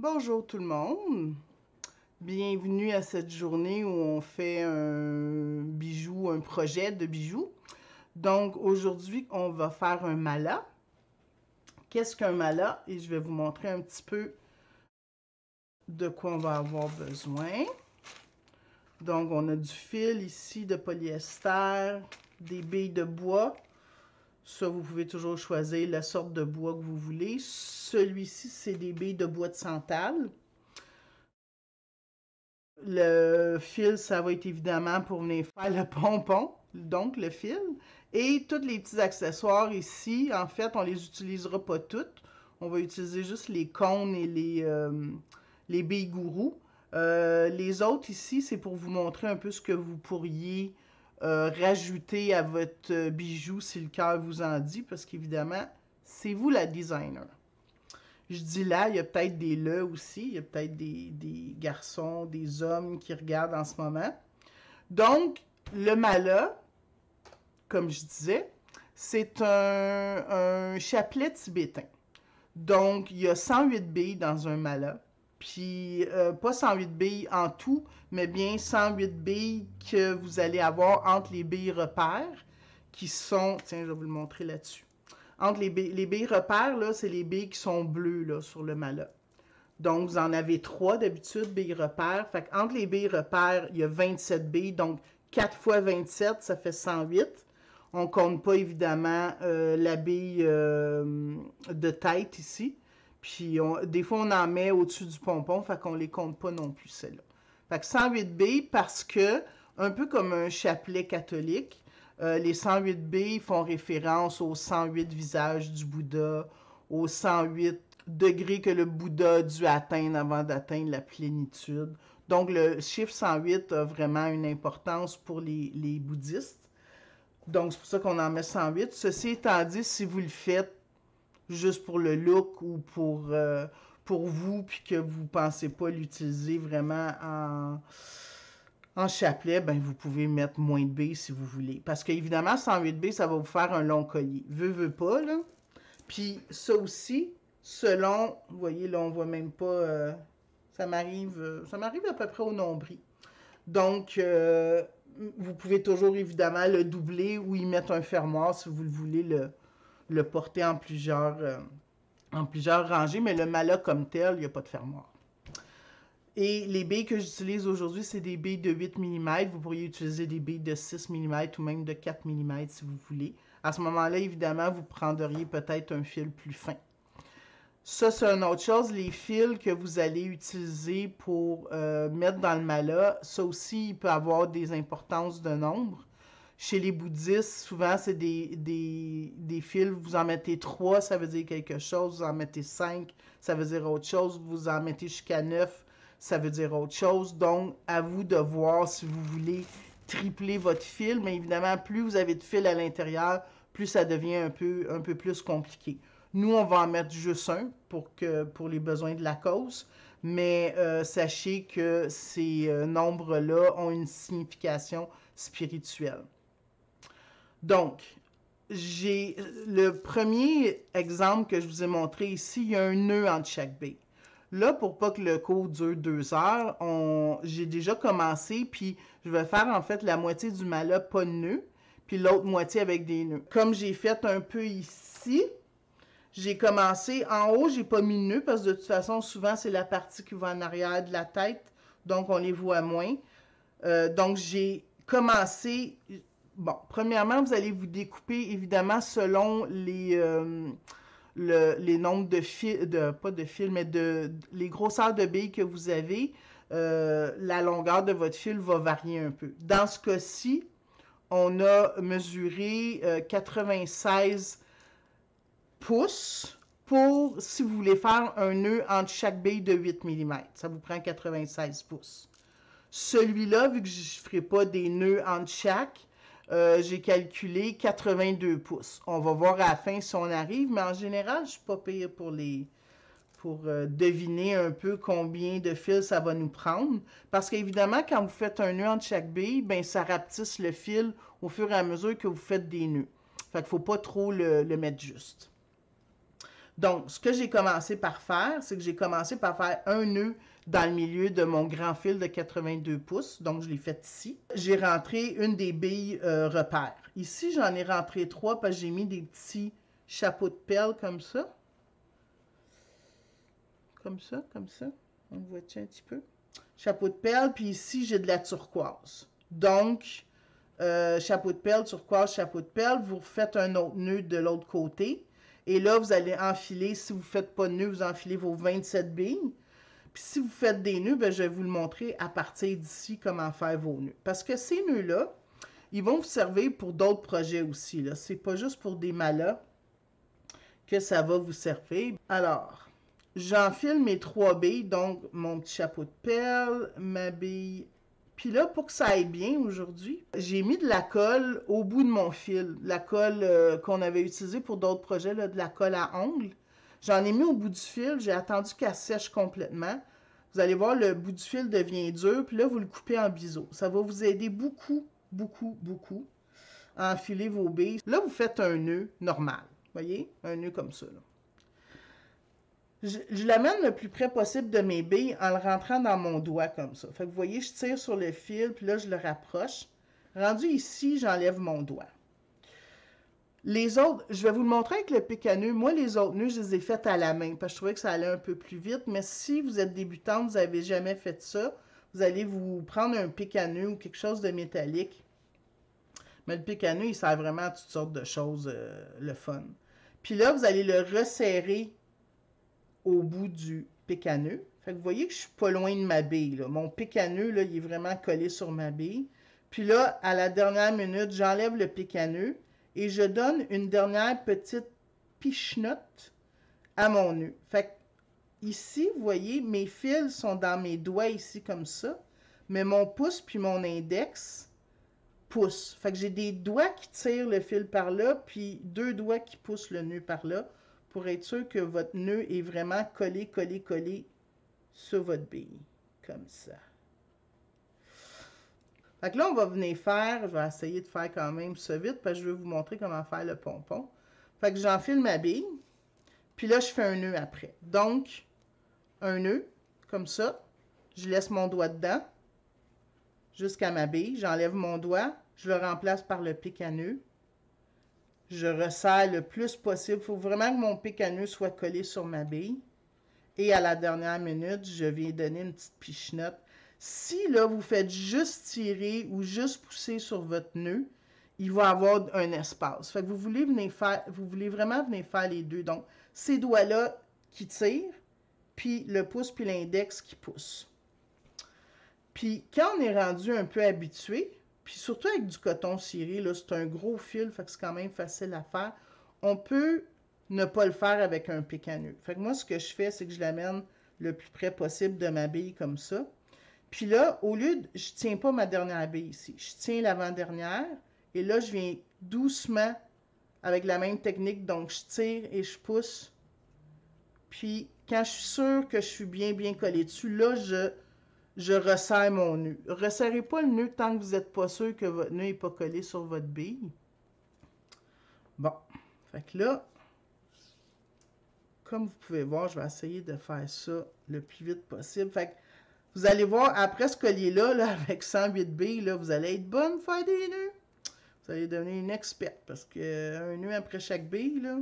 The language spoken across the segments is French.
Bonjour tout le monde, bienvenue à cette journée où on fait un bijou, un projet de bijoux. Donc aujourd'hui, on va faire un mala. Qu'est-ce qu'un mala? Et je vais vous montrer un petit peu de quoi on va avoir besoin. Donc on a du fil ici de polyester, des billes de bois. Ça, vous pouvez toujours choisir la sorte de bois que vous voulez. Celui-ci, c'est des billes de bois de santal. Le fil, ça va être évidemment pour venir faire le pompon, donc le fil. Et tous les petits accessoires ici, en fait, on les utilisera pas toutes. On va utiliser juste les cônes et les billes gourous. Les autres ici, c'est pour vous montrer un peu ce que vous pourriez rajouter à votre bijou si le cœur vous en dit, parce qu'évidemment, c'est vous la designer. Je dis là, il y a peut-être des là aussi, il y a peut-être des garçons, des hommes qui regardent en ce moment. Donc, le mala, comme je disais, c'est un chapelet tibétain. Donc, il y a 108 billes dans un mala. Puis, pas 108 billes en tout, mais bien 108 billes que vous allez avoir entre les billes repères, qui sont, tiens, je vais vous le montrer là-dessus. Entre les billes repères, là, c'est les billes qui sont bleues là, sur le mala. Donc, vous en avez 3 d'habitude, billes repères. Fait qu'entre les billes repères, il y a 27 billes. Donc, 4 fois 27, ça fait 108. On ne compte pas, évidemment, la bille de tête ici. Puis, des fois, on en met au-dessus du pompon. Fait qu'on ne les compte pas non plus, celles-là. Fait que 108 billes parce que, un peu comme un chapelet catholique, les 108 billes font référence aux 108 visages du Bouddha, aux 108 degrés que le Bouddha a dû atteindre avant d'atteindre la plénitude. Donc, le chiffre 108 a vraiment une importance pour les bouddhistes. Donc, c'est pour ça qu'on en met 108. Ceci étant dit, si vous le faites juste pour le look ou pour vous, puis que vous ne pensez pas l'utiliser vraiment en chapelet, ben vous pouvez mettre moins de billes si vous voulez. Parce qu'évidemment, 108 billes, ça va vous faire un long collier. Veux pas, là. Puis ça aussi, selon, vous voyez, là, on voit même pas, ça m'arrive à peu près au nombril. Donc, vous pouvez toujours évidemment le doubler ou y mettre un fermoir si vous le voulez le porter en plusieurs rangées, mais le mala comme tel, il n'y a pas de fermoir. Et les billes que j'utilise aujourd'hui, c'est des billes de 8 mm. Vous pourriez utiliser des billes de 6 mm ou même de 4 mm si vous voulez. À ce moment-là, évidemment, vous prendriez peut-être un fil plus fin. Ça, c'est une autre chose. Les fils que vous allez utiliser pour mettre dans le mala, ça aussi, il peut avoir des importances de nombre. Chez les bouddhistes, souvent, c'est des fils. Vous en mettez 3, ça veut dire quelque chose. Vous en mettez 5, ça veut dire autre chose. Vous en mettez jusqu'à 9, ça veut dire autre chose. Donc, à vous de voir si vous voulez tripler votre fil. Mais évidemment, plus vous avez de fil à l'intérieur, plus ça devient un peu plus compliqué. Nous, on va en mettre juste un pour les besoins de la cause. Mais sachez que ces nombres-là ont une signification spirituelle. Donc, j'ai le premier exemple que je vous ai montré ici, il y a un nœud entre chaque bille. Là, pour pas que le cours dure 2 heures, j'ai déjà commencé, puis je vais faire en fait la moitié du mala pas de nœud, puis l'autre moitié avec des nœuds. Comme j'ai fait un peu ici, j'ai commencé en haut, j'ai pas mis de nœud parce que de toute façon, souvent c'est la partie qui va en arrière de la tête, donc on les voit moins. Donc j'ai commencé. Bon, premièrement, vous allez vous découper évidemment selon les nombres de fils, pas de fils, mais les grosseurs de billes que vous avez. La longueur de votre fil va varier un peu. Dans ce cas-ci, on a mesuré 96 pouces pour, si vous voulez faire un nœud entre chaque bille de 8 mm. Ça vous prend 96 pouces. Celui-là, vu que je ne ferai pas des nœuds entre chaque, j'ai calculé 82 pouces. On va voir à la fin si on arrive, mais en général, je ne suis pas pire pour deviner un peu combien de fils ça va nous prendre. Parce qu'évidemment, quand vous faites un nœud entre chaque bille, ben, ça rapetisse le fil au fur et à mesure que vous faites des nœuds. Fait qu'il ne faut pas trop le mettre juste. Donc, ce que j'ai commencé par faire, c'est que j'ai commencé par faire un nœud dans le milieu de mon grand fil de 82 pouces. Donc, je l'ai fait ici. J'ai rentré une des billes repères. Ici, j'en ai rentré 3 parce que j'ai mis des petits chapeaux de perles comme ça. Comme ça, comme ça. On voit-tu un petit peu? Chapeau de perles, puis ici, j'ai de la turquoise. Donc, chapeau de perles, turquoise, chapeau de perles, vous faites un autre nœud de l'autre côté. Et là, vous allez enfiler, si vous ne faites pas de nœud, vous enfilez vos 27 billes. Puis si vous faites des nœuds, ben, je vais vous le montrer à partir d'ici comment faire vos nœuds. Parce que ces nœuds-là, ils vont vous servir pour d'autres projets aussi. Ce n'est pas juste pour des malas que ça va vous servir. Alors, j'enfile mes 3 billes, donc mon petit chapeau de perles, ma bille. Puis là, pour que ça aille bien aujourd'hui, j'ai mis de la colle au bout de mon fil. La colle qu'on avait utilisée pour d'autres projets, là, de la colle à ongles. J'en ai mis au bout du fil, j'ai attendu qu'elle sèche complètement. Vous allez voir, le bout du fil devient dur, puis là, vous le coupez en biseau. Ça va vous aider beaucoup, beaucoup, beaucoup à enfiler vos billes. Là, vous faites un nœud normal. Vous voyez? Un nœud comme ça. Là. Je l'amène le plus près possible de mes billes en le rentrant dans mon doigt comme ça. Fait que vous voyez, je tire sur le fil, puis là, je le rapproche. Rendu ici, j'enlève mon doigt. Les autres, je vais vous le montrer avec le pic à nœud. Moi, les autres nœuds, je les ai faits à la main, parce que je trouvais que ça allait un peu plus vite. Mais si vous êtes débutante, vous n'avez jamais fait ça, vous allez vous prendre un pic à nœud ou quelque chose de métallique. Mais le pic à nœud, il sert vraiment à toutes sortes de choses, le fun. Puis là, vous allez le resserrer au bout du pic à nœud. Fait que vous voyez que je suis pas loin de ma bille. Là. Mon pic à nœud, là, il est vraiment collé sur ma bille. Puis là, à la dernière minute, j'enlève le pic à nœud et je donne une dernière petite pichenote à mon nœud. Fait que ici, vous voyez, mes fils sont dans mes doigts ici comme ça, mais mon pouce puis mon index poussent. Fait que j'ai des doigts qui tirent le fil par là, puis 2 doigts qui poussent le nœud par là, pour être sûr que votre nœud est vraiment collé, collé, collé sur votre bille. Comme ça. Fait que là, on va venir faire, je vais essayer de faire quand même ça vite, parce que je vais vous montrer comment faire le pompon. Fait que j'enfile ma bille, puis là, je fais un nœud après. Donc, un nœud, comme ça. Je laisse mon doigt dedans, jusqu'à ma bille. J'enlève mon doigt, je le remplace par le pic à nœud. Je resserre le plus possible. Il faut vraiment que mon pic à nœud soit collé sur ma bille. Et à la dernière minute, je viens donner une petite pichenote. Si là, vous faites juste tirer ou juste pousser sur votre nœud, il va avoir un espace. Fait que vous voulez vraiment venir faire les deux. Donc, ces doigts-là qui tirent, puis le pouce puis l'index qui pousse. Puis quand on est rendu un peu habitué, puis surtout avec du coton ciré, là, c'est un gros fil, fait que c'est quand même facile à faire. On peut ne pas le faire avec un pic à nœud. Fait que moi, ce que je fais, c'est que je l'amène le plus près possible de ma bille comme ça. Puis là, au lieu de... Je tiens pas ma dernière bille ici. Je tiens l'avant-dernière. Et là, je viens doucement avec la même technique. Donc, je tire et je pousse. Puis, quand je suis sûr que je suis bien collé dessus, là, je resserre mon nœud. Resserrez pas le nœud tant que vous n'êtes pas sûr que votre nœud n'est pas collé sur votre bille. Bon, fait que là, comme vous pouvez voir, je vais essayer de faire ça le plus vite possible. Fait que vous allez voir, après ce collier-là, là, avec 108 billes, là, vous allez être bonne pour faire des nœuds. Vous allez devenir une experte parce qu'un nœud après chaque bille, là.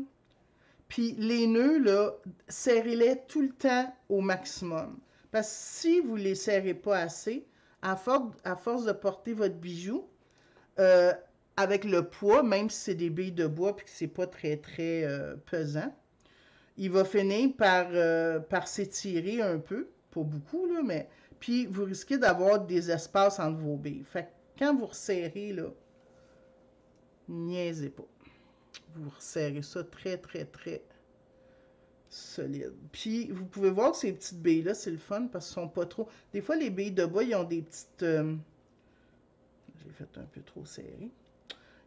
Puis les nœuds, là, serrez-les tout le temps au maximum. Parce que si vous ne les serrez pas assez, à force de porter votre bijou, avec le poids, même si c'est des billes de bois et que c'est pas très pesant, il va finir par s'étirer un peu, pas beaucoup, là, mais puis vous risquez d'avoir des espaces entre vos billes. Fait que quand vous resserrez, là, niaisez pas. Vous resserrez ça très solide. Puis, vous pouvez voir que ces petites billes-là, c'est le fun parce qu'elles sont pas trop... Des fois, les billes de bois, ils ont des petites... J'ai fait un peu trop serré.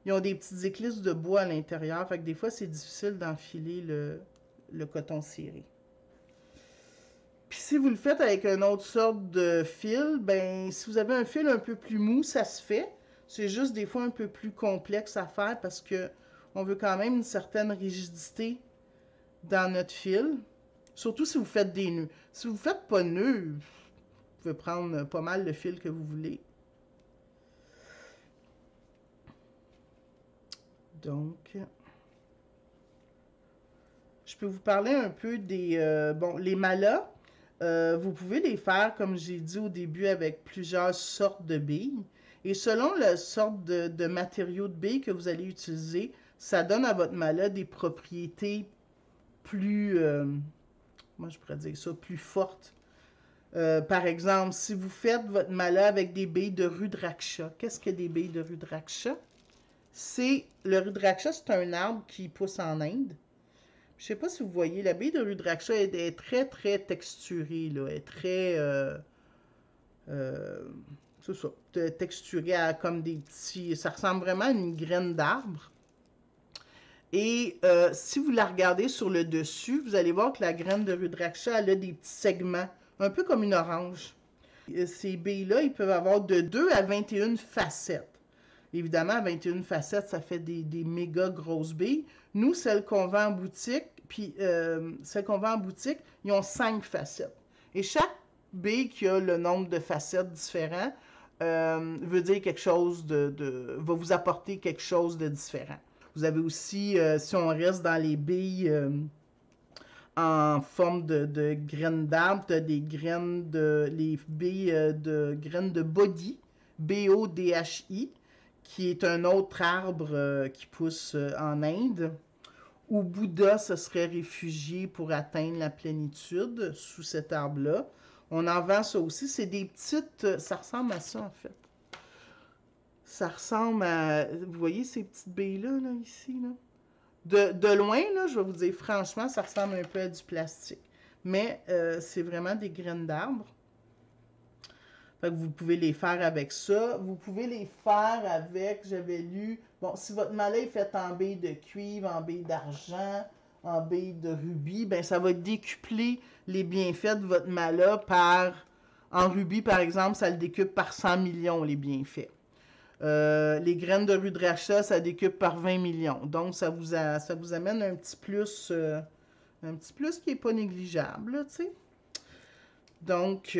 Ils ont des petites éclisses de bois à l'intérieur. Fait que des fois, c'est difficile d'enfiler le coton ciré. Puis, si vous le faites avec une autre sorte de fil, ben, si vous avez un fil un peu plus mou, ça se fait. C'est juste des fois un peu plus complexe à faire parce que on veut quand même une certaine rigidité dans notre fil. Surtout si vous faites des nœuds. Si vous ne faites pas de nœuds, vous pouvez prendre pas mal le fil que vous voulez. Donc, je peux vous parler un peu des... bon, les malas, vous pouvez les faire, comme j'ai dit au début, avec plusieurs sortes de billes. Et selon la sorte de matériau de billes que vous allez utiliser, ça donne à votre mala des propriétés plus... moi, je pourrais dire ça, plus fortes. Par exemple, si vous faites votre mala avec des billes de rudraksha, qu'est-ce que des billes de rudraksha? Le rudraksha, c'est un arbre qui pousse en Inde. Je sais pas si vous voyez, la bille de rudraksha est très très texturée, là. Elle est très euh, c'est ça, texturée comme des petits. Ça ressemble vraiment à une graine d'arbre. Et si vous la regardez sur le dessus, vous allez voir que la graine de rudraksha, elle a des petits segments, un peu comme une orange. Ces billes-là, ils peuvent avoir de 2 à 21 facettes. Évidemment, 21 facettes, ça fait des méga grosses billes. Nous, celles qu'on vend en boutique, puis celles qu'on vend en boutique, ils ont 5 facettes. Et chaque bille qui a le nombre de facettes différents veut dire quelque chose va vous apporter quelque chose de différent. Vous avez aussi, si on reste dans les billes en forme de graines d'arbre, tu as des graines les billes de graines de body, B-O-D-H-I, qui est un autre arbre qui pousse en Inde, où Bouddha se serait réfugié pour atteindre la plénitude sous cet arbre-là. On en vend ça aussi. C'est des petites... ça ressemble à ça, en fait. Ça ressemble à... Vous voyez ces petites baies-là, là, ici, là? De loin, là, je vais vous dire, franchement, ça ressemble un peu à du plastique. Mais c'est vraiment des graines d'arbre. Fait que vous pouvez les faire avec ça. Vous pouvez les faire avec, j'avais lu, bon, si votre mala est fait en bille de cuivre, en bille d'argent, en bille de rubis, ben ça va décupler les bienfaits de votre mala en rubis par exemple, ça le décuple par 100 millions les bienfaits. Les graines de rudraksha, ça décupe par 20 millions. Donc, ça vous amène un petit plus qui n'est pas négligeable, tu sais. Donc,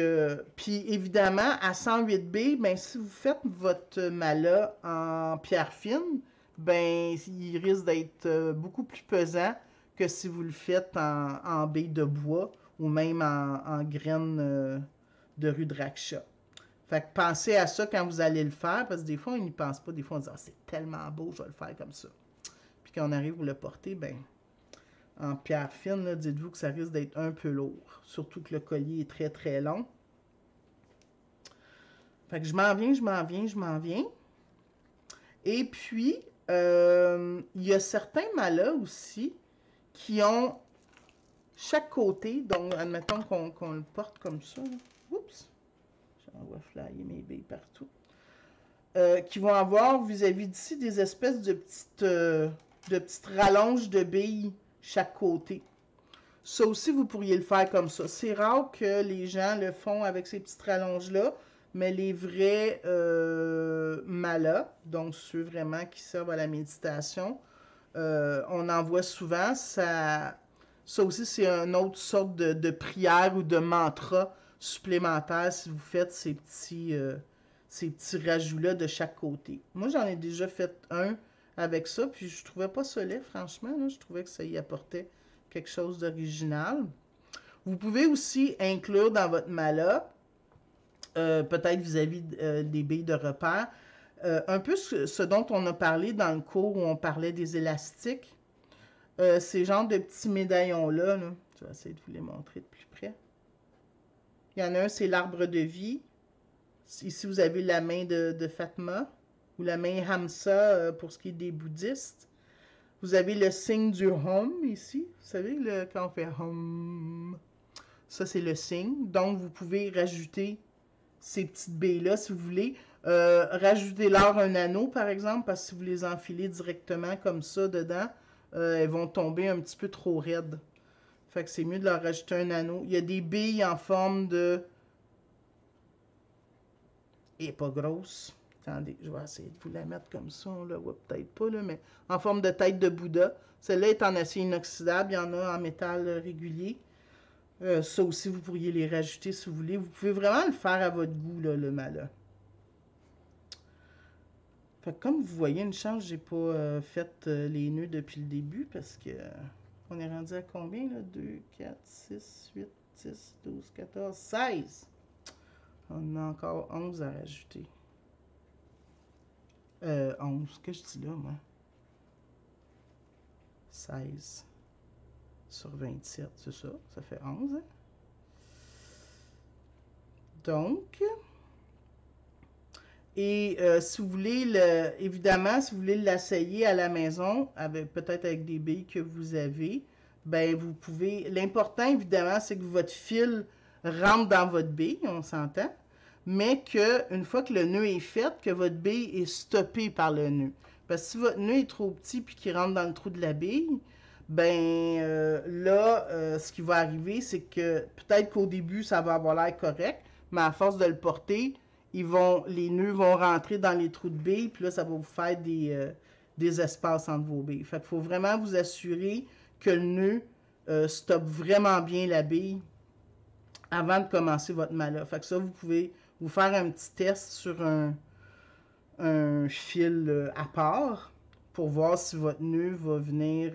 puis évidemment, à 108B, ben, si vous faites votre mala en pierre fine, ben, il risque d'être beaucoup plus pesant que si vous le faites en baie de bois ou même en graines de rudraksha. Fait que pensez à ça quand vous allez le faire, parce que des fois, on n'y pense pas. Des fois, on se dit, ah, c'est tellement beau, je vais le faire comme ça. Puis quand on arrive à le porter, ben, en pierre fine, dites-vous que ça risque d'être un peu lourd. Surtout que le collier est très très long. Fait que je m'en viens, je m'en viens, je m'en viens. Et puis, il y a certains malas aussi qui ont chaque côté, donc admettons qu'on le porte comme ça. Oups, j'envoie flyer mes billes partout. Qui vont avoir vis-à-vis d'ici des espèces de petites rallonges de billes chaque côté. Ça aussi, vous pourriez le faire comme ça. C'est rare que les gens le font avec ces petites rallonges-là, mais les vrais malas, donc ceux vraiment qui servent à la méditation, on en voit souvent. Ça aussi, c'est une autre sorte de prière ou de mantra supplémentaire si vous faites ces petits rajouts-là de chaque côté. Moi, j'en ai déjà fait un avec ça, puis je trouvais pas ça laid, franchement. Là, je trouvais que ça y apportait quelque chose d'original. Vous pouvez aussi inclure dans votre mala, peut-être vis-à-vis des billes de repère, un peu ce dont on a parlé dans le cours où on parlait des élastiques. Ces genres de petits médaillons-là, là, je vais essayer de vous les montrer de plus près. Il y en a un, c'est l'arbre de vie. Ici, vous avez la main de Fatma ou la main Hamsa pour ce qui est des bouddhistes. Vous avez le signe du Hum ici. Vous savez, quand on fait Hum, ça c'est le signe. Donc, vous pouvez rajouter ces petites baies-là si vous voulez. Rajoutez-leur un anneau, par exemple, parce que si vous les enfilez directement comme ça dedans, elles vont tomber un petit peu trop raides. Fait que c'est mieux de leur rajouter un anneau. Il y a des billes en forme de... Et pas grosse. Attendez, je vais essayer de vous la mettre comme ça. On la voit peut-être pas, là, mais en forme de tête de Bouddha. Celle-là est en acier inoxydable. Il y en a en métal régulier. Ça aussi, vous pourriez les rajouter si vous voulez. Vous pouvez vraiment le faire à votre goût, là, le mala. Fait que comme vous voyez, une chance, j'ai pas fait les nœuds depuis le début parce que on est rendu à combien là? 2, 4, 6, 8, 10, 12, 14, 16. On a encore 11 à rajouter. 11, que je dis là, moi? 16 sur 27, c'est ça? Ça fait 11, hein? Donc, et si vous voulez, évidemment, si vous voulez l'essayer à la maison, peut-être avec des billes que vous avez, ben vous pouvez. L'important, évidemment, c'est que votre fil rentre dans votre bille, on s'entend, mais qu'une fois que le nœud est fait, que votre bille est stoppée par le nœud. Parce que si votre nœud est trop petit puis qu'il rentre dans le trou de la bille, ben là, ce qui va arriver, c'est que peut-être qu'au début, ça va avoir l'air correct, mais à force de le porter, les nœuds vont rentrer dans les trous de billes, puis là, ça va vous faire des espaces entre vos billes. Fait qu'il faut vraiment vous assurer que le nœud stoppe vraiment bien la bille avant de commencer votre mala. Fait que ça, vous pouvez vous faire un petit test sur un fil à part pour voir si votre nœud va venir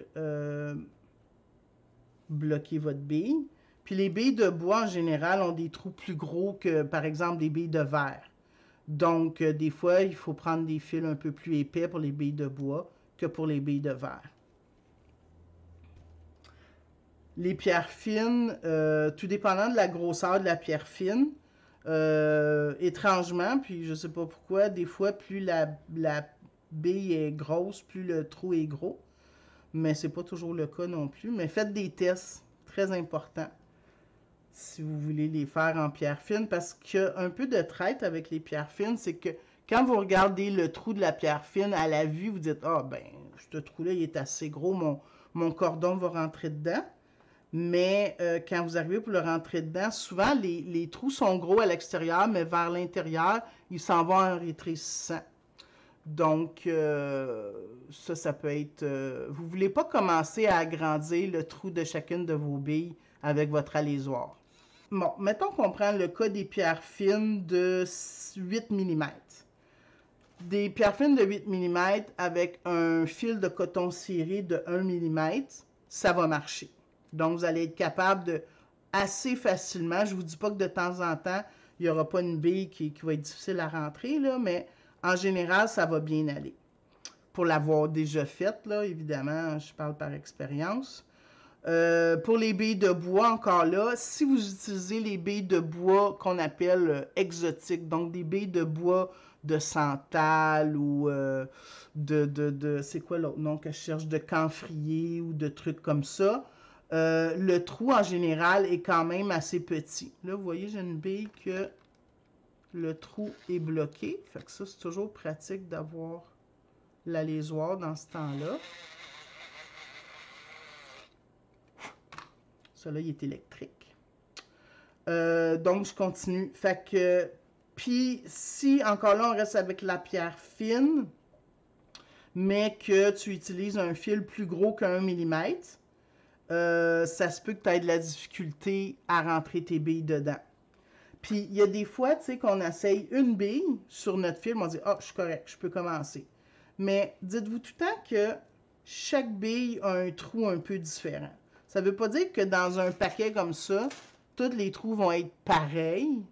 bloquer votre bille. Puis les billes de bois, en général, ont des trous plus gros que, par exemple, des billes de verre. Donc, des fois, il faut prendre des fils un peu plus épais pour les billes de bois que pour les billes de verre. Les pierres fines, tout dépendant de la grosseur de la pierre fine, étrangement, puis je ne sais pas pourquoi, des fois, plus la bille est grosse, plus le trou est gros. Mais c'est pas toujours le cas non plus. Mais faites des tests, très importants, si vous voulez les faire en pierre fine, parce qu'un peu de traite avec les pierres fines, c'est que quand vous regardez le trou de la pierre fine à la vue, vous dites « Ah, ben, ce trou-là, il est assez gros, mon cordon va rentrer dedans. » Mais quand vous arrivez pour le rentrer dedans, souvent, les trous sont gros à l'extérieur, mais vers l'intérieur, ils s'en vont en rétrécissant. Donc, ça peut être... vous ne voulez pas commencer à agrandir le trou de chacune de vos billes avec votre alésoir. Bon, mettons qu'on prend le cas des pierres fines de 8 mm. Des pierres fines de 8 mm avec un fil de coton ciré de 1 mm, ça va marcher. Donc, vous allez être capable de assez facilement, je ne vous dis pas que de temps en temps, il n'y aura pas une bille qui va être difficile à rentrer, là, mais en général, ça va bien aller. Pour l'avoir déjà faite, là, évidemment, je parle par expérience. Pour les billes de bois, encore là, si vous utilisez les billes de bois qu'on appelle exotiques, donc des billes de bois de santal ou c'est quoi l'autre nom que je cherche, de camphrier ou de trucs comme ça, le trou en général est quand même assez petit. Là, vous voyez, j'ai une bille que le trou est bloqué. Fait que ça, c'est toujours pratique d'avoir l'alésoir dans ce temps-là. Celui-là, il est électrique. Donc, je continue. Fait que, puis, si encore là, on reste avec la pierre fine, mais que tu utilises un fil plus gros qu'1 mm, ça se peut que tu aies de la difficulté à rentrer tes billes dedans. Puis, il y a des fois, tu sais, qu'on essaye une bille sur notre fil, on dit « Ah, je suis correct, je peux commencer. » Mais dites-vous tout le temps que chaque bille a un trou un peu différent. Ça ne veut pas dire que dans un paquet comme ça, tous les trous vont être pareils.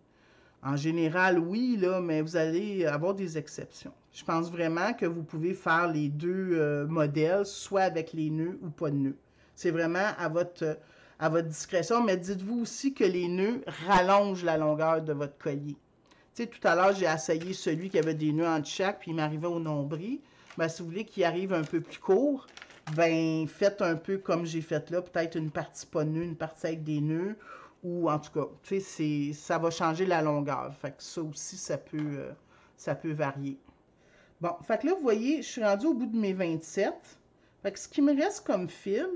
En général, oui, là, mais vous allez avoir des exceptions. Je pense vraiment que vous pouvez faire les deux modèles, soit avec les nœuds ou pas de nœuds. C'est vraiment à votre discrétion, mais dites-vous aussi que les nœuds rallongent la longueur de votre collier. Tu sais, tout à l'heure, j'ai essayé celui qui avait des nœuds entre chaque, puis il m'arrivait au nombril. Ben, si vous voulez qu'il arrive un peu plus court, ben, faites un peu comme j'ai fait là, peut-être une partie pas de nœuds, une partie avec des nœuds, ou en tout cas, tu sais, ça va changer la longueur. Fait que ça aussi, ça peut varier. Bon, fait que là, vous voyez, je suis rendue au bout de mes 27. Fait que ce qui me reste comme fil,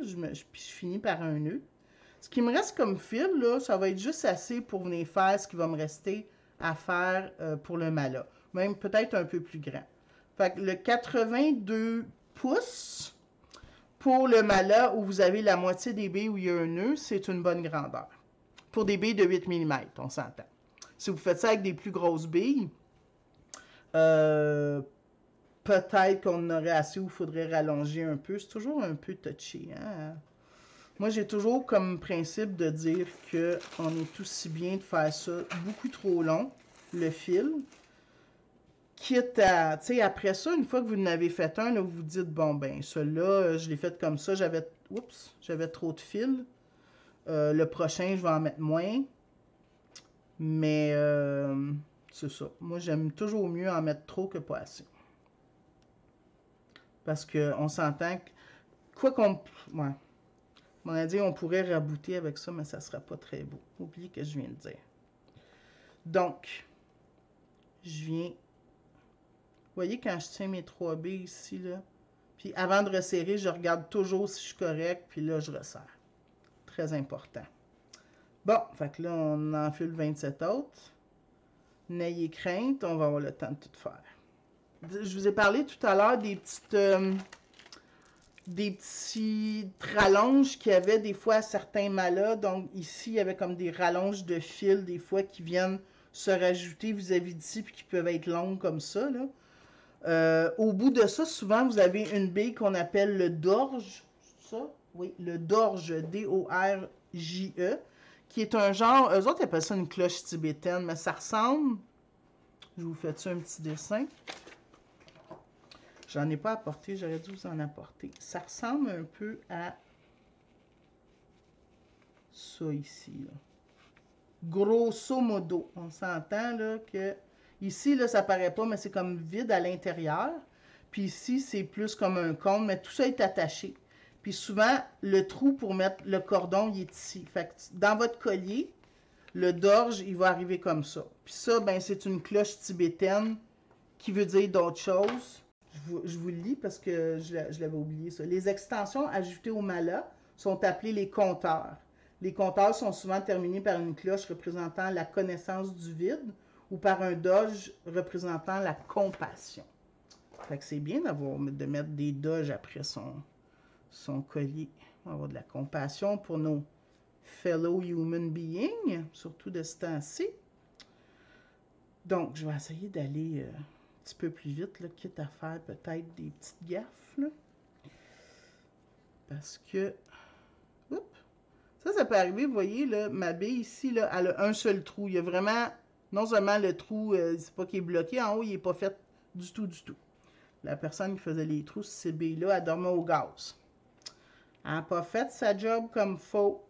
puis je finis par un nœud. Ce qui me reste comme fil, là, ça va être juste assez pour venir faire ce qui va me rester à faire pour le mala. même peut-être un peu plus grand. Fait que le 82 pouces, pour le mala où vous avez la moitié des billes où il y a un nœud, c'est une bonne grandeur. Pour des billes de 8 mm, on s'entend. Si vous faites ça avec des plus grosses billes, peut-être qu'on en aurait assez ou il faudrait rallonger un peu. C'est toujours un peu touché. Hein? Moi, j'ai toujours comme principe de dire qu'on est aussi bien de faire ça beaucoup trop long, le fil. Quitte à, tu sais, après ça, une fois que vous en avez fait un, là, vous vous dites, bon, ben, celui-là, je l'ai fait comme ça, j'avais trop de fil. Le prochain, je vais en mettre moins. Mais, c'est ça. Moi, j'aime toujours mieux en mettre trop que pas assez. Parce qu'on s'entend que, quoi qu'on, ouais, on a dit on pourrait rabouter avec ça, mais ça sera pas très beau. Oubliez ce que je viens de dire. Donc, je viens, vous voyez quand je tiens mes 3B ici, là, puis avant de resserrer, je regarde toujours si je suis correct, puis là, je resserre. Très important. Bon, fait que là, on enfile 27 autres. N'ayez crainte, on va avoir le temps de tout faire. Je vous ai parlé tout à l'heure des petites rallonges qu'il y avait des fois à certains malas. Donc ici, il y avait comme des rallonges de fil des fois qui viennent se rajouter vis-à-vis d'ici puis qui peuvent être longues comme ça, là. Au bout de ça, souvent, vous avez une bille qu'on appelle le dorge. Ça? Oui, le dorge, D-O-R-J-E, qui est un genre, eux autres appellent ça une cloche tibétaine, mais ça ressemble, je vous fais ça un petit dessin. J'en ai pas apporté, j'aurais dû vous en apporter. Ça ressemble un peu à ça ici, là. Grosso modo, on s'entend là que ici, là, ça paraît pas, mais c'est comme vide à l'intérieur. Puis ici, c'est plus comme un cône, mais tout ça est attaché. Puis souvent, le trou pour mettre le cordon, il est ici. Fait que dans votre collier, le dorge, il va arriver comme ça. Puis ça, ben, c'est une cloche tibétaine qui veut dire d'autres choses. Je vous le lis parce que je l'avais oublié ça. Les extensions ajoutées au mala sont appelées les compteurs. Les compteurs sont souvent terminés par une cloche représentant la connaissance du vide ou par un doge représentant la compassion. Fait que c'est bien de mettre des doges après son collier. On va avoir de la compassion pour nos fellow human beings, surtout de ce temps-ci. Donc, je vais essayer d'aller un petit peu plus vite, là, quitte à faire peut-être des petites gaffes. Là. Parce que... Oups. Ça peut arriver, vous voyez, là, ma bille ici, là, elle a un seul trou. Il y a vraiment, non seulement le trou, c'est pas qu'il est bloqué, en haut, il n'est pas fait du tout, du tout. La personne qui faisait les trous sur ces billes-là, elle dormait au gaz. Elle n'a pas fait sa job comme faut.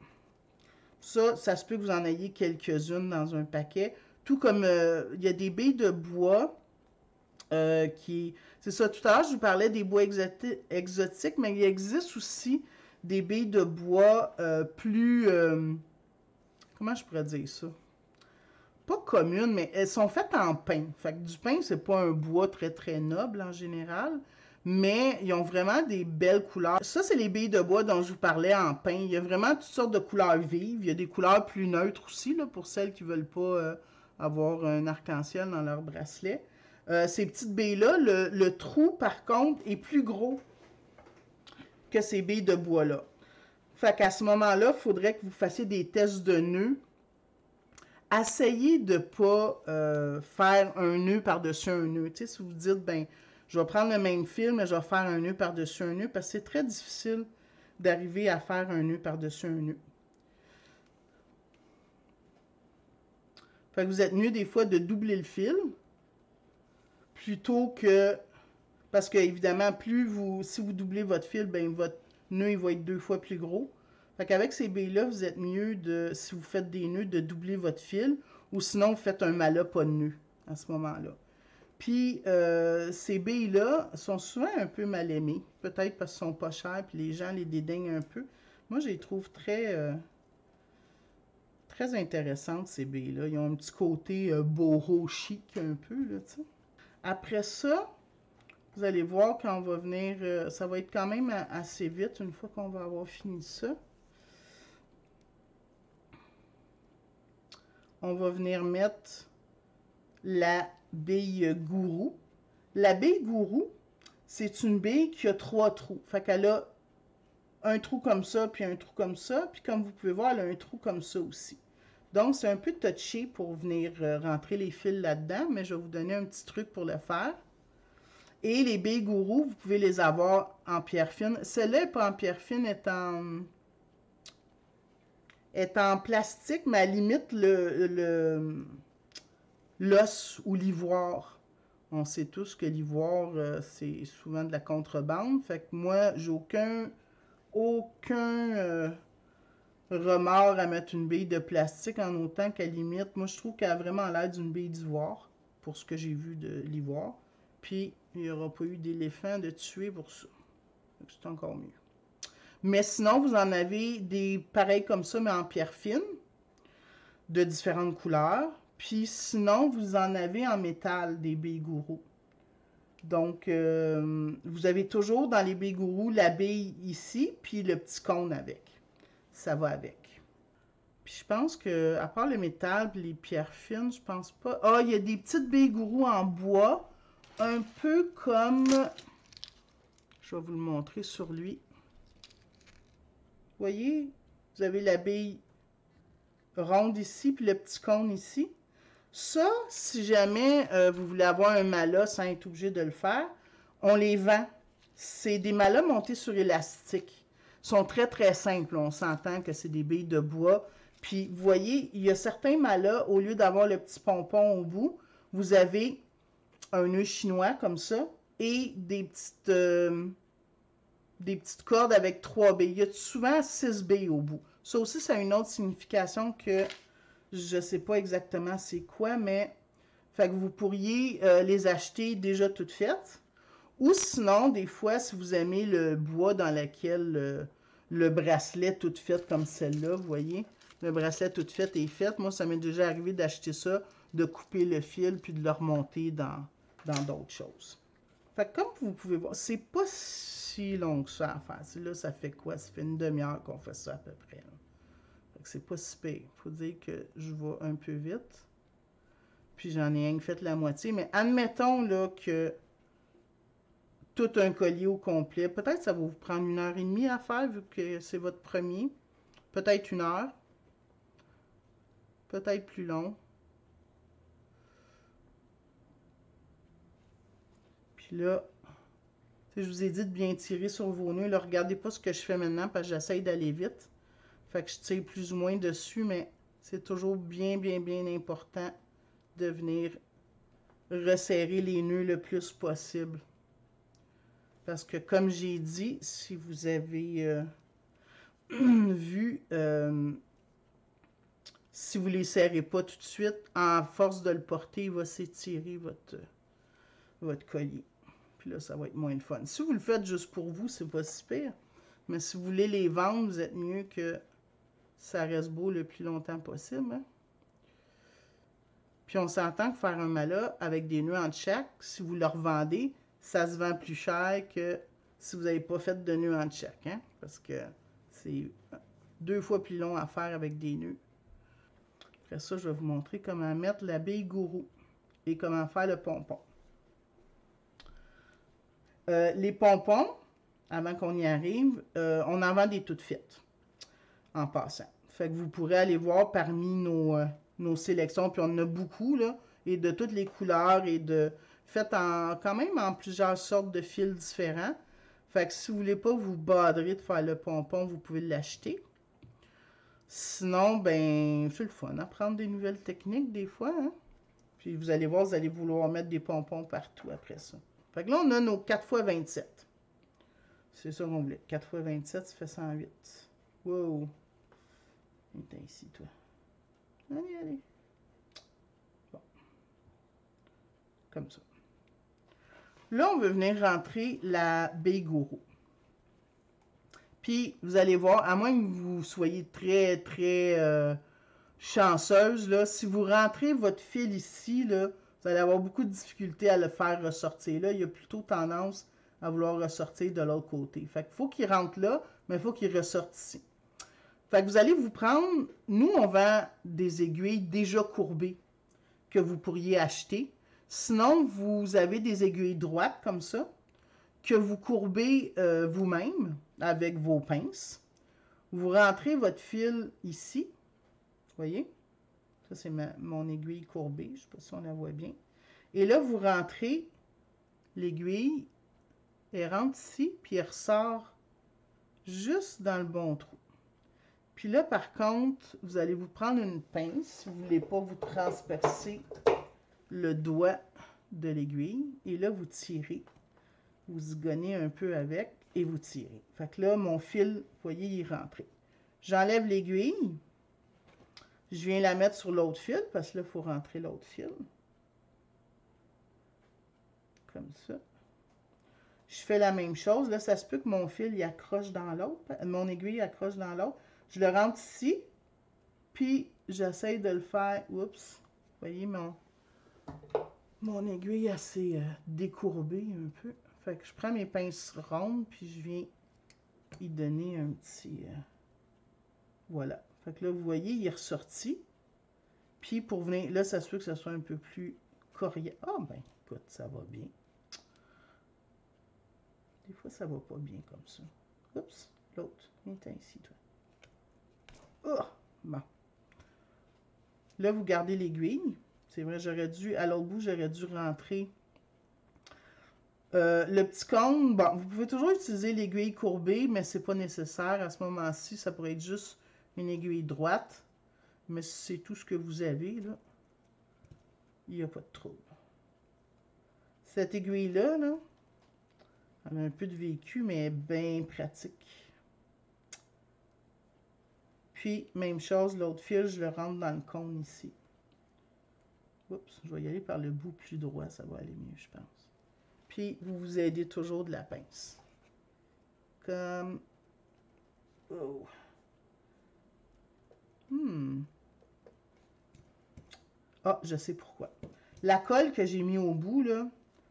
Ça se peut que vous en ayez quelques-unes dans un paquet. Tout comme, il y a des billes de bois qui... C'est ça, tout à l'heure, je vous parlais des bois exotiques, mais il existe aussi des billes de bois plus... comment je pourrais dire ça? Pas communes, mais elles sont faites en pin. Fait que du pin, c'est pas un bois très très noble en général, mais ils ont vraiment des belles couleurs. Ça, c'est les billes de bois dont je vous parlais en pin. Il y a vraiment toutes sortes de couleurs vives. Il y a des couleurs plus neutres aussi, là, pour celles qui veulent pas avoir un arc-en-ciel dans leur bracelet. Ces petites billes-là, le trou, par contre, est plus gros que ces billes de bois-là. Fait qu'à ce moment-là, il faudrait que vous fassiez des tests de nœuds. Essayez de ne pas faire un nœud par-dessus un nœud. Tu sais, si vous dites, ben, je vais prendre le même fil, mais je vais faire un nœud par-dessus un nœud, parce que c'est très difficile d'arriver à faire un nœud par-dessus un nœud. Fait que vous êtes mieux des fois de doubler le fil, plutôt que... Parce que, évidemment, si vous doublez votre fil, ben, votre nœud il va être 2 fois plus gros. Fait qu'avec ces billes-là, vous êtes mieux de, si vous faites des nœuds, de doubler votre fil, ou sinon, vous faites un mala pas de nœud à ce moment-là. Puis, ces billes-là sont souvent un peu mal aimées, peut-être parce qu'elles sont pas chères, puis les gens les dédaignent un peu. Moi, je les trouve très, très intéressantes, ces billes-là. Ils ont un petit côté boho chic un peu, là, tu sais. Après ça, vous allez voir quand on va venir, ça va être quand même assez vite une fois qu'on va avoir fini ça. On va venir mettre la bille gourou. La bille gourou, c'est une bille qui a 3 trous. Fait qu'elle a un trou comme ça, puis un trou comme ça, puis comme vous pouvez voir, elle a un trou comme ça aussi. Donc, c'est un peu touché pour venir rentrer les fils là-dedans, mais je vais vous donner un petit truc pour le faire. Et les billes gourou, vous pouvez les avoir en pierre fine. Celle-là n'est pas en pierre fine, est en plastique, mais elle limite l'os ou l'ivoire. On sait tous que l'ivoire, c'est souvent de la contrebande. Fait que moi, j'ai aucun remords à mettre une bille de plastique en autant qu'elle limite. Moi, je trouve qu'elle a vraiment l'air d'une bille d'ivoire, pour ce que j'ai vu de l'ivoire. Puis, il n'y aura pas eu d'éléphant de tuer pour ça. C'est encore mieux. Mais sinon, vous en avez des pareils comme ça, mais en pierre fine, de différentes couleurs. Puis sinon, vous en avez en métal, des billes gourou. Donc, vous avez toujours dans les billes gourou la bille ici, puis le petit cône avec. Ça va avec. Puis je pense que, à part le métal et les pierres fines, je pense pas. Ah, il y a des petites billes gourou en bois, un peu comme. Je vais vous le montrer sur lui. Vous voyez, vous avez la bille ronde ici, puis le petit cône ici. Ça, si jamais vous voulez avoir un mala sans être obligé de le faire, on les vend. C'est des malas montés sur élastique. Ils sont très, très simples. On s'entend que c'est des billes de bois. Puis, vous voyez, il y a certains malas, au lieu d'avoir le petit pompon au bout, vous avez un nœud chinois comme ça et des petites cordes avec 3 billes. Il y a souvent 6 billes au bout. Ça aussi, ça a une autre signification que je ne sais pas exactement c'est quoi, mais fait que vous pourriez les acheter déjà toutes faites. Ou sinon, des fois, si vous aimez le bois dans lequel le bracelet tout fait comme celle-là, vous voyez, le bracelet tout fait est fait. Moi, ça m'est déjà arrivé d'acheter ça, de couper le fil puis de le remonter dans d'autres choses. Fait que comme vous pouvez voir, c'est pas si long que ça à faire. Là, ça fait quoi? Ça fait une demi-heure qu'on fait ça à peu près. Fait que c'est pas si pire. Faut dire que je vais un peu vite. Puis j'en ai rien fait la moitié. Mais admettons là que tout un collier au complet, peut-être ça va vous prendre 1h30 à faire vu que c'est votre premier. Peut-être 1 heure. Peut-être plus long. Puis là, je vous ai dit de bien tirer sur vos nœuds. Là, regardez pas ce que je fais maintenant parce que j'essaye d'aller vite. Fait que je tire plus ou moins dessus, mais c'est toujours bien, bien, bien important de venir resserrer les nœuds le plus possible. Parce que comme j'ai dit, si vous avez vu, si vous ne les serrez pas tout de suite, en force de le porter, il va s'étirer votre collier. Puis là, ça va être moins le fun. Si vous le faites juste pour vous, c'est pas si pire. Mais si vous voulez les vendre, vous êtes mieux que ça reste beau le plus longtemps possible. Hein? Puis on s'entend que faire un mala avec des nœuds entre chaque, si vous le revendez, ça se vend plus cher que si vous n'avez pas fait de nœuds entre chaque. Hein? Parce que c'est 2 fois plus long à faire avec des nœuds. Après ça, je vais vous montrer comment mettre la bille gourou et comment faire le pompon. Les pompons, avant qu'on y arrive, on en vend des toutes faites en passant. Fait que vous pourrez aller voir parmi nos sélections, puis on en a beaucoup, là, et de toutes les couleurs, et faites quand même en plusieurs sortes de fils différents. Fait que si vous voulez pas vous badrer de faire le pompon, vous pouvez l'acheter. Sinon, ben, c'est le fun, apprendre des nouvelles techniques des fois, hein? Puis vous allez voir, vous allez vouloir mettre des pompons partout après ça. Fait que là, on a nos 4x27. C'est ça qu'on voulait. 4x27, ça fait 108. Wow! Viens ici, toi. Allez, allez. Bon. Comme ça. Là, on veut venir rentrer la bille gourou. Puis, vous allez voir, à moins que vous soyez très, très chanceuse, là, si vous rentrez votre fil ici, là, vous allez avoir beaucoup de difficultés à le faire ressortir. Là, il y a plutôt tendance à vouloir ressortir de l'autre côté. Fait qu'il faut qu'il rentre là, mais il faut qu'il ressorte ici. Fait que vous allez vous prendre, nous on vend des aiguilles déjà courbées. que vous pourriez acheter. Sinon, vous avez des aiguilles droites comme ça, que vous courbez vous-même avec vos pinces. Vous rentrez votre fil ici, vous voyez? Ça, c'est mon aiguille courbée, je ne sais pas si on la voit bien. Et là, vous rentrez l'aiguille, elle rentre ici, puis elle ressort juste dans le bon trou. Puis là, par contre, vous allez vous prendre une pince, si vous ne voulez pas vous transpercer le doigt de l'aiguille. Et là, vous tirez. Vous zigonnez un peu avec et vous tirez. Fait que là, mon fil, vous voyez, il est rentré. J'enlève l'aiguille. Je viens la mettre sur l'autre fil, parce que là, il faut rentrer l'autre fil. Comme ça. Je fais la même chose. Là, ça se peut que mon fil, il accroche dans l'autre. Mon aiguille accroche dans l'autre. Je le rentre ici. Puis, j'essaie de le faire. Oups. Vous voyez, mon aiguille assez décourbée un peu. Fait que je prends mes pinces rondes. Puis, je viens y donner un petit... voilà. Fait que là, vous voyez, il est ressorti. Puis, pour venir... Là, ça se peut que ça soit un peu plus coriace. Ah, ben, écoute, ça va bien. Des fois, ça va pas bien comme ça. Oups, l'autre. Viens ici, toi. Oh, bon. Là, vous gardez l'aiguille. C'est vrai, j'aurais dû, à l'autre bout, j'aurais dû rentrer. Le petit cône, bon, vous pouvez toujours utiliser l'aiguille courbée, mais c'est pas nécessaire. À ce moment-ci, ça pourrait être juste une aiguille droite. Mais si c'est tout ce que vous avez, là, il n'y a pas de trouble. Cette aiguille-là, là, elle a un peu de vécu, mais elle est bien pratique. Puis, même chose, l'autre fil, je le rentre dans le cône ici. Oups, je vais y aller par le bout plus droit, ça va aller mieux, je pense. Puis, vous vous aidez toujours de la pince. Comme... Oh. Ah, je sais pourquoi. La colle que j'ai mis au bout, là,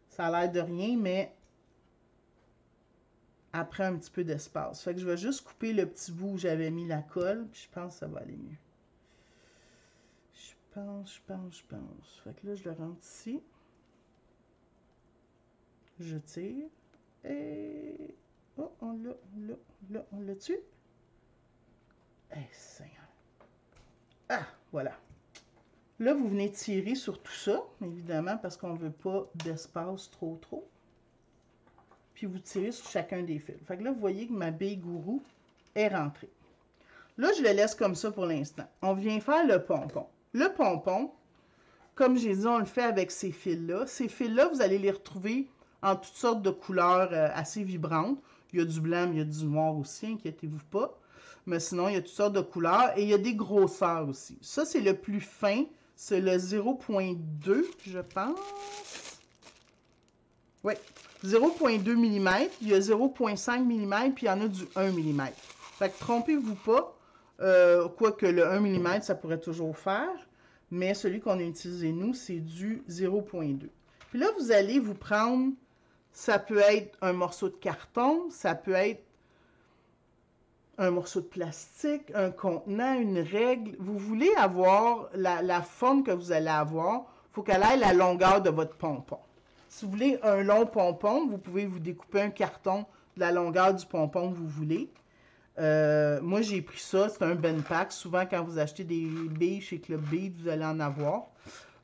ça a l'air de rien, mais elle prend un petit peu d'espace. Fait que je vais juste couper le petit bout où j'avais mis la colle, puis je pense que ça va aller mieux. Je pense. Fait que là, je le rentre ici. Je tire. Et... oh, on l'a dessus. Eh, Seigneur. Ah, voilà. Là, vous venez tirer sur tout ça, évidemment, parce qu'on ne veut pas d'espace trop. Puis vous tirez sur chacun des fils. Fait que là, vous voyez que ma bille gourou est rentrée. Là, je le laisse comme ça pour l'instant. On vient faire le pompon. Le pompon, comme j'ai dit, on le fait avec ces fils-là. Ces fils-là, vous allez les retrouver en toutes sortes de couleurs assez vibrantes. Il y a du blanc, mais il y a du noir aussi, inquiétez-vous pas. Mais sinon, il y a toutes sortes de couleurs et il y a des grosseurs aussi. Ça, c'est le plus fin. C'est le 0.2, je pense. Oui, 0.2 mm. Il y a 0.5 mm, puis il y en a du 1 mm. Fait que trompez-vous pas. Quoique le 1 mm, ça pourrait toujours faire. Mais celui qu'on a utilisé, nous, c'est du 0.2. Puis là, vous allez vous prendre, ça peut être un morceau de carton, ça peut être un morceau de plastique, un contenant, une règle. Vous voulez avoir la forme que vous allez avoir, il faut qu'elle ait la longueur de votre pompon. Si vous voulez un long pompon, vous pouvez vous découper un carton de la longueur du pompon que vous voulez. Moi, j'ai pris ça, c'est un Ben Pack. Souvent, quand vous achetez des billes chez Club Beat, vous allez en avoir.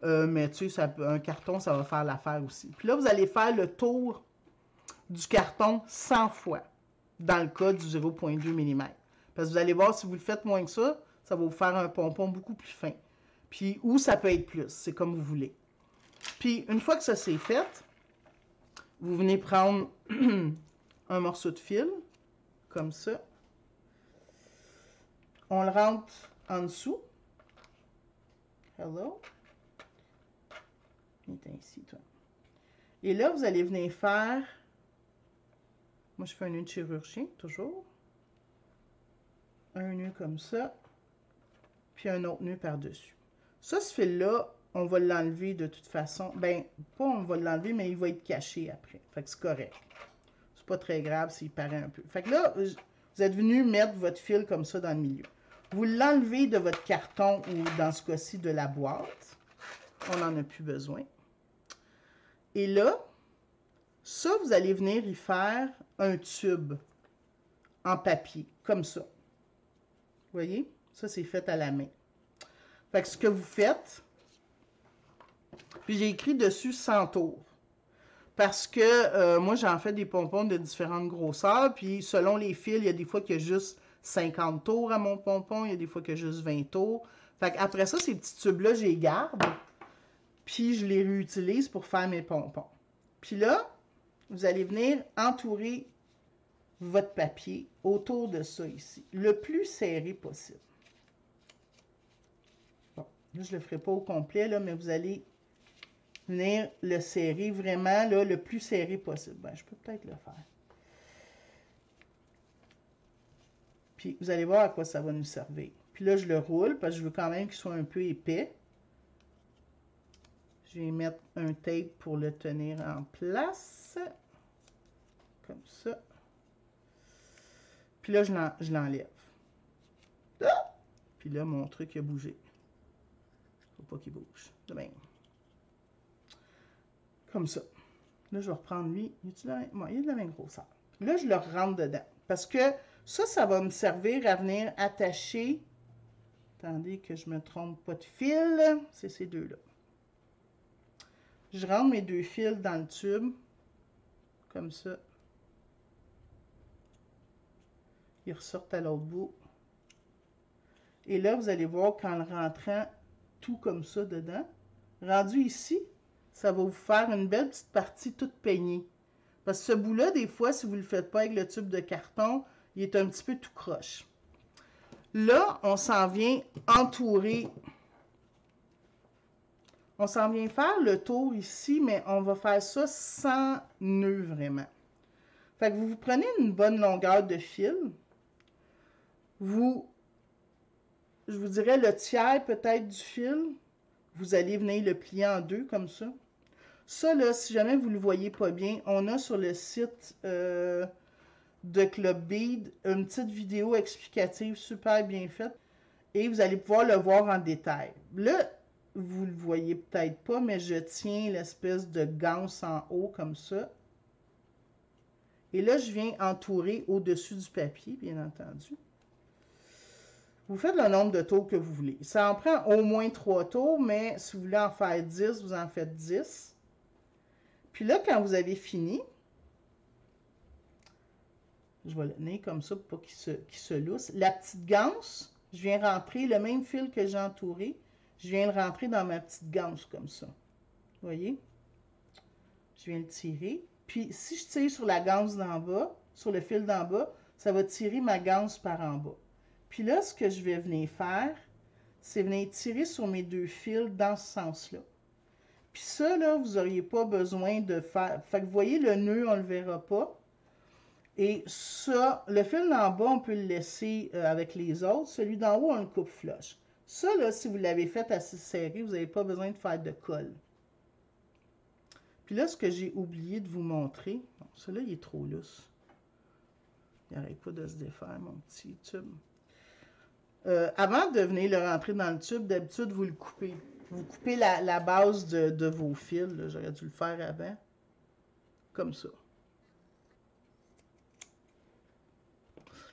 Mais tu sais, un carton, ça va faire l'affaire aussi. Puis là, vous allez faire le tour du carton 100 fois, dans le cas du 0.2 mm. Parce que vous allez voir, si vous le faites moins que ça, ça va vous faire un pompon beaucoup plus fin. Puis, ou ça peut être plus, c'est comme vous voulez. Puis, une fois que ça c'est fait, vous venez prendre un morceau de fil, comme ça. On le rentre en dessous. Hello. Il est ici, toi. Et là, vous allez venir faire... Moi, je fais un nœud de chirurgien, toujours. Un nœud comme ça. Puis un autre nœud par-dessus. Ça, ce fil-là, on va l'enlever de toute façon. Ben, pas on va l'enlever, mais il va être caché après. Fait que c'est correct. C'est pas très grave s'il paraît un peu. Fait que là, vous êtes venu mettre votre fil comme ça dans le milieu. Vous l'enlevez de votre carton ou dans ce cas-ci de la boîte. on n'en a plus besoin. Et là, ça, vous allez venir y faire un tube en papier, comme ça. Vous voyez? Ça, c'est fait à la main. Fait que ce que vous faites, puis j'ai écrit dessus 100 tours. Parce que moi, j'en fais des pompons de différentes grosseurs, puis selon les fils, il y a des fois qu'il y a juste 50 tours à mon pompon, il y a des fois qu'il y a juste 20 tours. Fait qu'après ça, ces petits tubes-là, je les garde, puis je les réutilise pour faire mes pompons. Puis là, vous allez venir entourer votre papier autour de ça ici, le plus serré possible. Bon, là, je ne le ferai pas au complet, là, mais vous allez venir le serrer vraiment là, le plus serré possible. Ben, je peux peut-être le faire. Puis, vous allez voir à quoi ça va nous servir. Puis là, je le roule parce que je veux quand même qu'il soit un peu épais. Je vais mettre un tape pour le tenir en place. Comme ça. Puis là, je l'enlève. Ah! Puis là, mon truc a bougé. Faut pas qu'il bouge. De même. Comme ça. Là, je vais reprendre lui. Il y a de la même grosseur. Là, je le rentre dedans. Parce que ça va me servir à venir attacher. Attendez que je ne me trompe pas de fil. C'est ces deux-là. Je rentre mes deux fils dans le tube. Comme ça. Ils ressortent à l'autre bout. Et là, vous allez voir qu'en le rentrant tout comme ça dedans, rendu ici, ça va vous faire une belle petite partie toute peignée. Parce que ce bout-là, des fois, si vous ne le faites pas avec le tube de carton, il est un petit peu tout croche. Là, on s'en vient entourer. On s'en vient faire le tour ici, mais on va faire ça sans nœud vraiment. Fait que vous prenez une bonne longueur de fil. Je vous dirais le tiers peut-être du fil. Vous allez venir le plier en deux comme ça. Ça, là, si jamais vous ne le voyez pas bien, on a sur le site de Club Bead une petite vidéo explicative super bien faite et vous allez pouvoir le voir en détail. Là, vous ne le voyez peut-être pas, mais je tiens l'espèce de ganse en haut comme ça. Et là, je viens entourer au-dessus du papier, bien entendu. Vous faites le nombre de tours que vous voulez. Ça en prend au moins 3 tours, mais si vous voulez en faire 10, vous en faites 10. Puis là, quand vous avez fini, je vais le tenir comme ça pour pas qu'il se lousse. La petite ganse, je viens rentrer le même fil que j'ai entouré. Je viens le rentrer dans ma petite ganse comme ça. Vous voyez? Je viens le tirer. Puis si je tire sur la ganse d'en bas, sur le fil d'en bas, ça va tirer ma ganse par en bas. Puis là, ce que je vais venir faire, c'est venir tirer sur mes deux fils dans ce sens-là. Puis ça, là, vous n'auriez pas besoin de faire... Fait que vous voyez, le nœud, on ne le verra pas. Et ça, le fil d'en bas, on peut le laisser avec les autres. Celui d'en haut, on le coupe flush. Ça, là, si vous l'avez fait assez serré, vous n'avez pas besoin de faire de colle. Puis là, ce que j'ai oublié de vous montrer... Bon, celui-là, il est trop lousse. Il n'arrête pas de se défaire, mon petit tube. Avant de venir le rentrer dans le tube, d'habitude, vous le coupez. Vous coupez la base de vos fils. J'aurais dû le faire avant. Comme ça.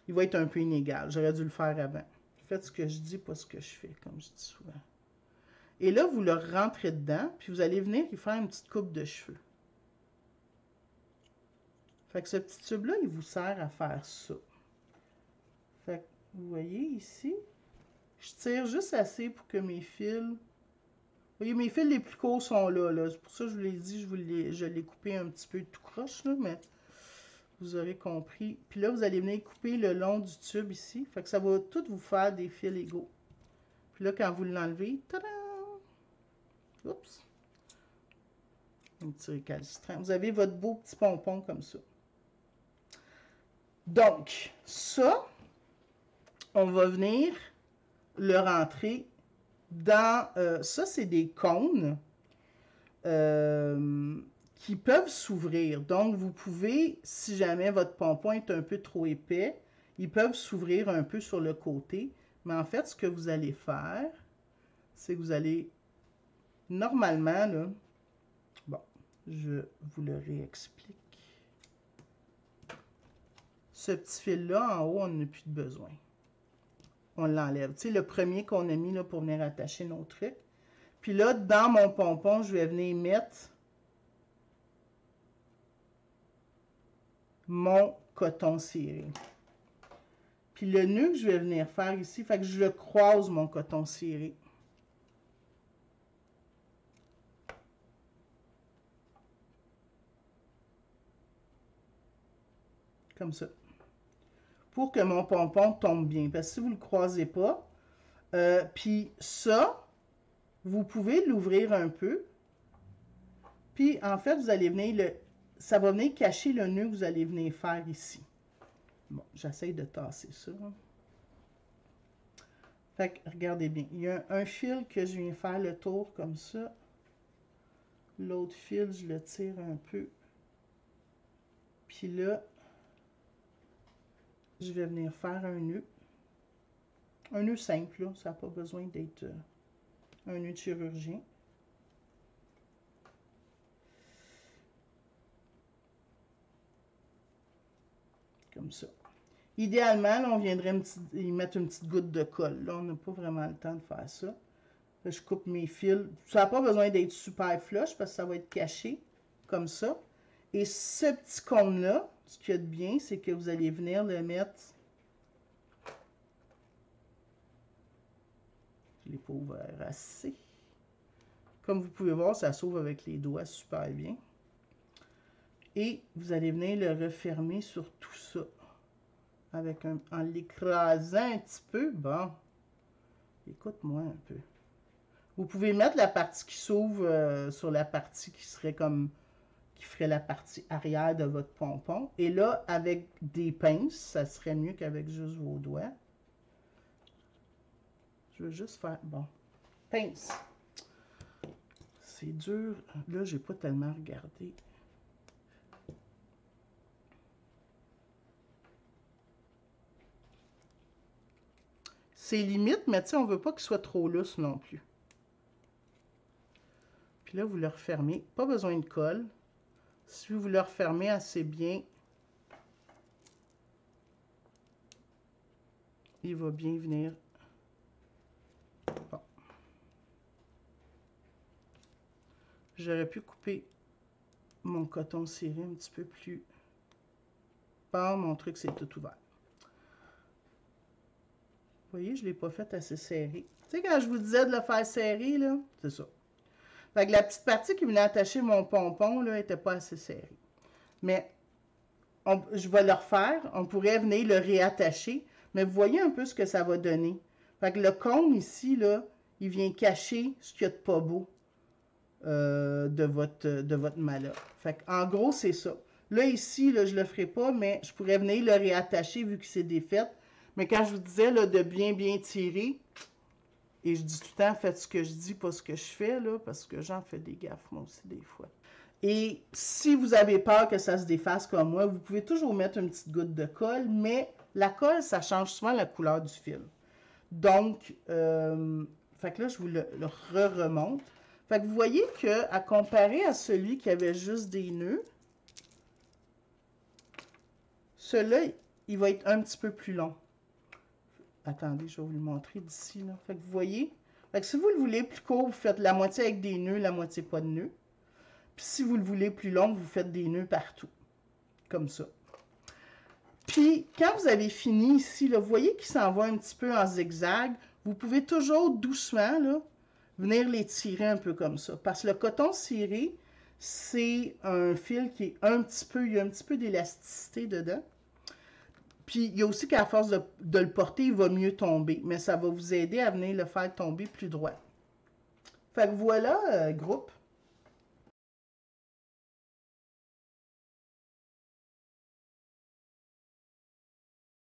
Il va être un peu inégal. J'aurais dû le faire avant. Faites ce que je dis, pas ce que je fais, comme je dis souvent. Et là, vous le rentrez dedans, puis vous allez venir y faire une petite coupe de cheveux. Fait que ce petit tube-là, il vous sert à faire ça. Fait que, vous voyez ici, je tire juste assez pour que mes fils... Vous voyez, mes fils les plus courts sont là. C'est pour ça que je vous l'ai dit, je l'ai coupé un petit peu tout croche, là, mais vous aurez compris. Puis là, vous allez venir couper le long du tube ici. Fait que ça va tout vous faire des fils égaux. Puis là, quand vous l'enlevez, tadam! Oups! Un petit récalcitrant. Vous avez votre beau petit pompon comme ça. Donc, ça, on va venir le rentrer dans... ça, c'est des cônes qui peuvent s'ouvrir. Donc, vous pouvez, si jamais votre pompon est un peu trop épais, ils peuvent s'ouvrir un peu sur le côté. Mais en fait, ce que vous allez faire, c'est que vous allez Normalement, là, bon, je vous le réexplique. Ce petit fil-là, en haut, on n'a plus de besoin. On l'enlève. Tu sais, le premier qu'on a mis là, pour venir attacher nos trucs. Puis là, dans mon pompon, je vais venir mettre mon coton ciré. Puis le nœud que je vais venir faire ici, fait que je le croise, mon coton ciré. Comme ça. Pour que mon pompon tombe bien. Parce que si vous ne le croisez pas, puis ça, vous pouvez l'ouvrir un peu. Puis en fait, vous allez venir ça va venir cacher le nœud que vous allez venir faire ici. Bon, j'essaie de tasser ça. Fait que, regardez bien, il y a un fil que je viens faire le tour comme ça. L'autre fil, je le tire un peu. Puis là, je vais venir faire un nœud. Un nœud simple, là, ça n'a pas besoin d'être un nœud de chirurgien. Comme ça. Idéalement, là, on viendrait y mettre une petite goutte de colle. Là, on n'a pas vraiment le temps de faire ça. Là, je coupe mes fils. Ça n'a pas besoin d'être super flush parce que ça va être caché comme ça. Et ce petit cône-là, ce qu'il y a de bien, c'est que vous allez venir le mettre. Je ne l'ai pas ouvert assez. Comme vous pouvez voir, ça s'ouvre avec les doigts super bien. Et vous allez venir le refermer sur tout ça. En l'écrasant un petit peu. Bon, écoute-moi un peu. Vous pouvez mettre la partie qui s'ouvre sur la partie qui serait comme, qui ferait la partie arrière de votre pompon. Et là, avec des pinces, ça serait mieux qu'avec juste vos doigts. Je veux juste faire, bon, pince. C'est dur. Là, j'ai pas tellement regardé. C'est limite, mais tu sais, on veut pas qu'il soit trop lousse non plus. Puis là, vous le refermez. Pas besoin de colle. Si vous le refermez assez bien, il va bien venir. Bon. J'aurais pu couper mon coton ciré un petit peu plus. Bon, mon truc, c'est tout ouvert. Vous voyez, je ne l'ai pas fait assez serré. Tu sais, quand je vous disais de le faire serré, là, c'est ça. Fait que la petite partie qui venait attacher mon pompon, là, n'était pas assez serrée. Mais je vais le refaire. On pourrait venir le réattacher. Mais vous voyez un peu ce que ça va donner. Fait que le cône ici, là, il vient cacher ce qu'il y a de pas beau de votre mala. Fait en gros, c'est ça. Là, ici, là, je ne le ferai pas, mais je pourrais venir le réattacher vu que c'est défait. Mais quand je vous disais là, de bien tirer, et je dis tout le temps, faites ce que je dis, pas ce que je fais, là, parce que j'en fais des gaffes, moi aussi, des fois. Et si vous avez peur que ça se défasse comme moi, vous pouvez toujours mettre une petite goutte de colle, mais la colle, ça change souvent la couleur du fil. Donc, fait que là, je vous le remonte. Fait que vous voyez qu'à comparer à celui qui avait juste des nœuds, celui-là, il va être un petit peu plus long. Attendez, je vais vous le montrer d'ici. Fait que vous voyez, fait que si vous le voulez plus court, vous faites la moitié avec des nœuds, la moitié pas de nœuds. Puis si vous le voulez plus long, vous faites des nœuds partout. Comme ça. Puis, quand vous avez fini ici, là, vous voyez qu'il s'en va un petit peu en zigzag. Vous pouvez toujours doucement là, venir les tirer un peu comme ça. Parce que le coton ciré, c'est un fil qui est un petit peu, il y a un petit peu d'élasticité dedans. Puis, il y a aussi qu'à force de le porter, il va mieux tomber. Mais ça va vous aider à venir le faire tomber plus droit. Fait que voilà, groupe.